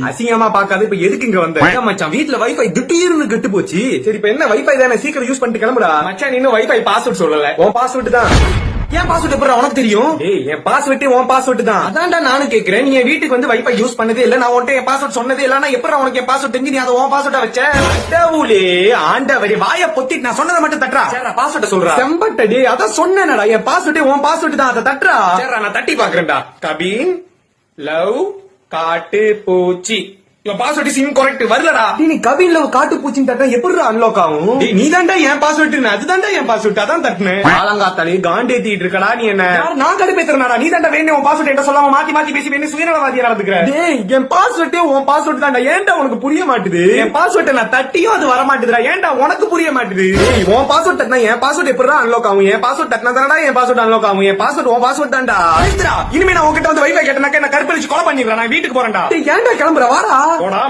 அசிங்கமா பாக்காது. இப்ப எதுக்கு இங்க வந்த மச்சான்? வீட்டுல வைஃபை திடீர்னு கெட்டு போச்சு. சரி இப்ப என்ன வைஃபை தானே, சீக்கிரம் யூஸ் பண்ணிட்டு கிளம்புடா. மச்சான் இன்னும் வைஃபை பாஸ்வேர்ட் சொல்லல. உன் பாஸ்வேர்ட் தான். ஏன் பாஸ்வேர்ட் எப்படி உனக்கு தெரியும்? ஏய் என் பாஸ்வேர்ட் உன் பாஸ்வேர்ட் தான். அதான்டா நானும் கேக்குறேன். நீ வீட்டுக்கு வந்து வைஃபை யூஸ் பண்ணதே இல்ல, நான் உன்கிட்ட என் பாஸ்வேர்ட் சொன்னதே இல்ல. நான் எப்படி உனக்கு என் பாஸ்வேர்ட் தெரிஞ்சு நீ அதை உன் பாஸ்வேர்டா வச்ச? கடவுளே ஆண்டவரே, வாயை பொத்திட்டு நான் சொன்னதை மட்டும் தட்டுறா. சரி பாஸ்வேர்ட் சொல்றா. செம்பட்டடி அதான் சொன்னேனடா, என் பாஸ்வேர்ட் உன் பாஸ்வேர்ட் தான், அதை தட்டுறா. சரி நான் தட்டி பாக்குறேன்டா. கபீன் லவ் காட்டு பூச்சி. பாஸ்வேர்ட் இஸ் இன்கரெக்ட் வரலடா. நீ கவின் லவ் காட்டு பூச்சின்னு தட்டா எப்படி அன்லாக் ஆகும்? நீ தான்டா என் பாஸ்வேர்ட், அதுதான்டா என் பாஸ்வேர்ட், அதான் தட்டுனேன். ஆலங்காத்தாலே காண்டேத்திட்டு இருக்கடா நீ. என்ன நான் கடுப்பேத்துறேன்டா? நீ தான்டா வேணும் உன் பாஸ்வேர்ட் என்ன சொல்லாம மாத்தி மாத்தி பேசி வேணும் சுயநலவாதியா நடந்துக்கிற. டேய் என் பாஸ்வேர்ட் உன் பாஸ்வேர்ட் தான்டா. ஏன்டா உனக்கு புரிய மாட்டுது? என் பாஸ்வேர்ட் நான் தட்டியும் அது வர மாட்டுதுடா. ஏன்டா உனக்கு புரிய மாட்டுது? உன் பாஸ்வேர்ட் தட்டினா என் பாஸ்வேர்ட் எப்படி அன்லாக் ஆகும்? என் பாஸ்வேர்ட் தட்டினா தானடா என் பாஸ்வேர்ட் அன்லாக் ஆகும். என் பாஸ்வேர்ட் உன் பாஸ்வேர்ட் தான்டா. இனிமே நான் உன்கிட்ட வந்து வைஃபை கேட்டனாக்க என்ன கற்பழிச்சு கொலை பண்ணிடுறேன். நான் வீட்டுக்கு போறேன்டா. ஏன்டா கிளம்புற? வாடா போடா.